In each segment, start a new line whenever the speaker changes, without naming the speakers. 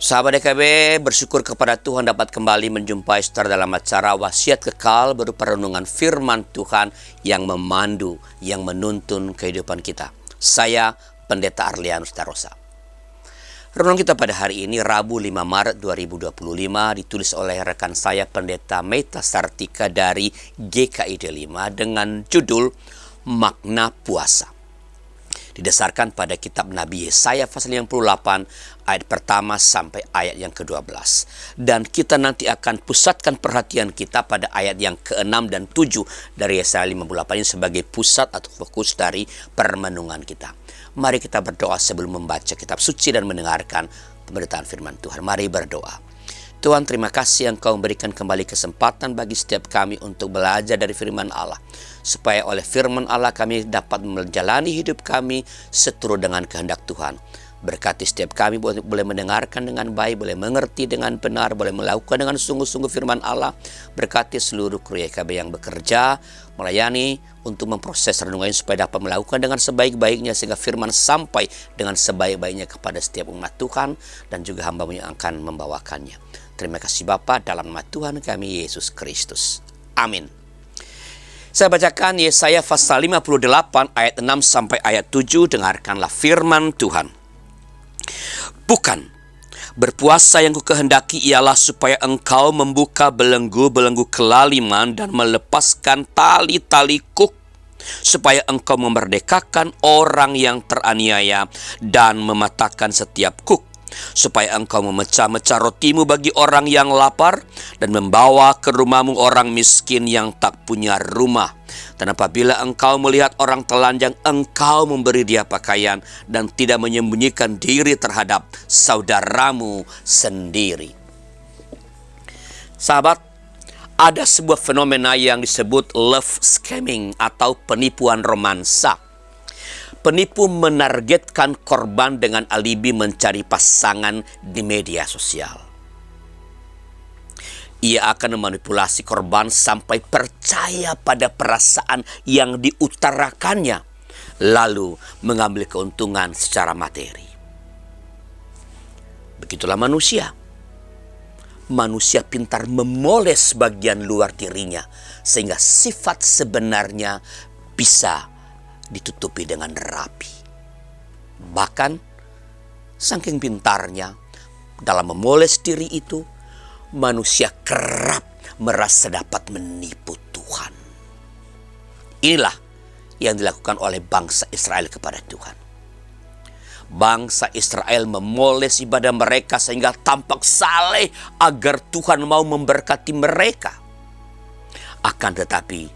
Sahabat DKB, bersyukur kepada Tuhan dapat kembali menjumpai saudara dalam acara Wasiat Kekal berupa renungan firman Tuhan yang memandu, yang menuntun kehidupan kita. Saya Pendeta Arlianus Tarosa. Renungan kita pada hari ini Rabu 5 Maret 2025 ditulis oleh rekan saya Pendeta Meta Sartika dari GKID 5 dengan judul Makna Puasa. Didasarkan pada kitab Nabi Yesaya pasal 58 ayat pertama sampai ayat yang ke-12. Dan kita nanti akan pusatkan perhatian kita pada ayat yang ke-6 dan 7 dari Yesaya 58 ini sebagai pusat atau fokus dari permenungan kita. Mari kita berdoa sebelum membaca kitab suci dan mendengarkan pemberitaan firman Tuhan. Mari berdoa. Tuhan, terima kasih Engkau memberikan kembali kesempatan bagi setiap kami untuk belajar dari firman Allah. Supaya oleh firman Allah kami dapat menjalani hidup kami seturut dengan kehendak Tuhan. Berkati setiap kami boleh mendengarkan dengan baik, boleh mengerti dengan benar, boleh melakukan dengan sungguh-sungguh firman Allah. Berkati seluruh kru YKB yang bekerja, melayani untuk memproses renungan supaya dapat melakukan dengan sebaik-baiknya sehingga firman sampai dengan sebaik-baiknya kepada setiap umat Tuhan dan juga hamba-Mu yang akan membawakannya. Terima kasih Bapa, dalam nama Tuhan kami Yesus Kristus. Amin. Saya bacakan Yesaya pasal 58 ayat 6 sampai ayat 7. Dengarkanlah firman Tuhan. Bukan, berpuasa yang kukehendaki ialah supaya engkau membuka belenggu-belenggu kelaliman dan melepaskan tali-tali kuk, supaya engkau memerdekakan orang yang teraniaya dan mematahkan setiap kuk, supaya engkau memecah-mecah rotimu bagi orang yang lapar dan membawa ke rumahmu orang miskin yang tak punya rumah. Dan apabila engkau melihat orang telanjang, engkau memberi dia pakaian dan tidak menyembunyikan diri terhadap saudaramu sendiri. Sahabat, ada sebuah fenomena yang disebut love scamming atau penipuan romansa. Penipu menargetkan korban dengan alibi mencari pasangan di media sosial. Ia akan memanipulasi korban sampai percaya pada perasaan yang diutarakannya, lalu mengambil keuntungan secara materi. Begitulah manusia. Manusia pintar memoles bagian luar dirinya, sehingga sifat sebenarnya bisa ditutupi dengan rapi. Bahkan saking pintarnya dalam memoles diri itu, manusia kerap merasa dapat menipu Tuhan. Inilah yang dilakukan oleh bangsa Israel kepada Tuhan. Bangsa Israel memoles ibadah mereka sehingga tampak saleh agar Tuhan mau memberkati mereka. Akan tetapi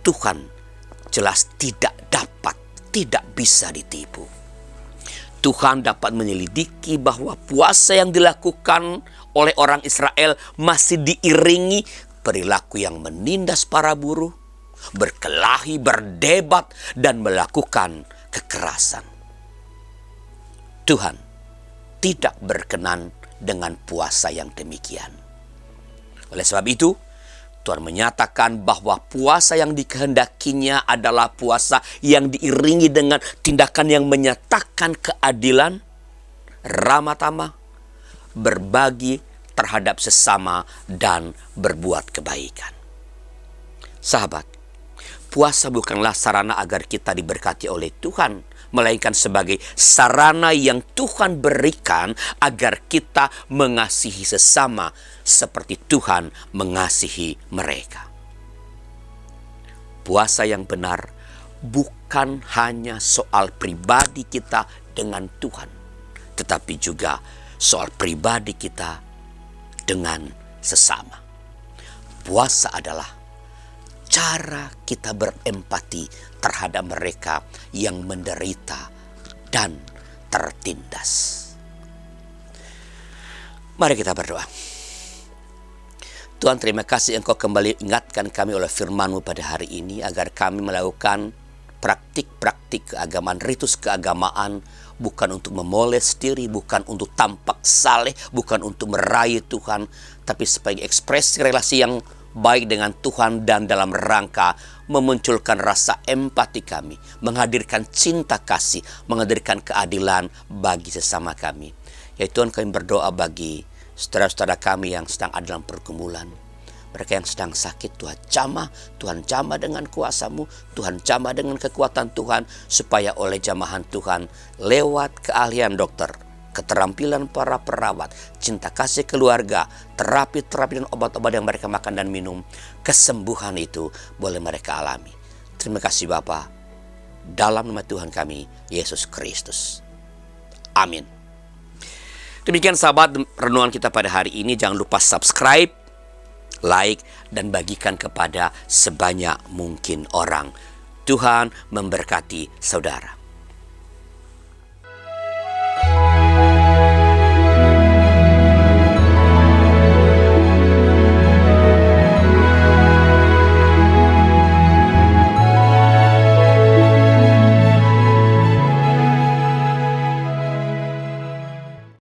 Tuhan jelas tidak bisa ditipu. Tuhan dapat menyelidiki bahwa puasa yang dilakukan oleh orang Israel masih diiringi perilaku yang menindas para buruh, berkelahi, berdebat, dan melakukan kekerasan. Tuhan tidak berkenan dengan puasa yang demikian. Oleh sebab itu, Tuhan menyatakan bahwa puasa yang dikehendakinya adalah puasa yang diiringi dengan tindakan yang menyatakan keadilan, ramah tamah, berbagi terhadap sesama, dan berbuat kebaikan. Sahabat, puasa bukanlah sarana agar kita diberkati oleh Tuhan, melainkan sebagai sarana yang Tuhan berikan agar kita mengasihi sesama seperti Tuhan mengasihi mereka. Puasa yang benar bukan hanya soal pribadi kita dengan Tuhan, tetapi juga soal pribadi kita dengan sesama. Puasa adalah cara kita berempati terhadap mereka yang menderita dan tertindas. Mari kita berdoa. Tuhan, terima kasih Engkau kembali ingatkan kami oleh firman-Mu pada hari ini agar kami melakukan praktik-praktik keagamaan, ritus keagamaan, bukan untuk memoles diri, bukan untuk tampak saleh, bukan untuk meraih Tuhan, tapi sebagai ekspresi relasi yang baik dengan Tuhan dan dalam rangka memunculkan rasa empati kami, menghadirkan cinta kasih, menghadirkan keadilan bagi sesama kami. Ya Tuhan, kami berdoa bagi saudara-saudara kami yang sedang ada dalam pergumulan. Mereka yang sedang sakit, Tuhan jamah dengan kuasa-Mu, Tuhan jamah dengan kekuatan Tuhan, supaya oleh jamahan Tuhan, lewat keahlian dokter, keterampilan para perawat, cinta kasih keluarga, terapi-terapi dan obat-obat yang mereka makan dan minum, kesembuhan itu boleh mereka alami. Terima kasih Bapa, dalam nama Tuhan kami, Yesus Kristus. Amin. Demikian sahabat renungan kita pada hari ini. Jangan lupa subscribe, like, dan bagikan kepada sebanyak mungkin orang. Tuhan memberkati saudara.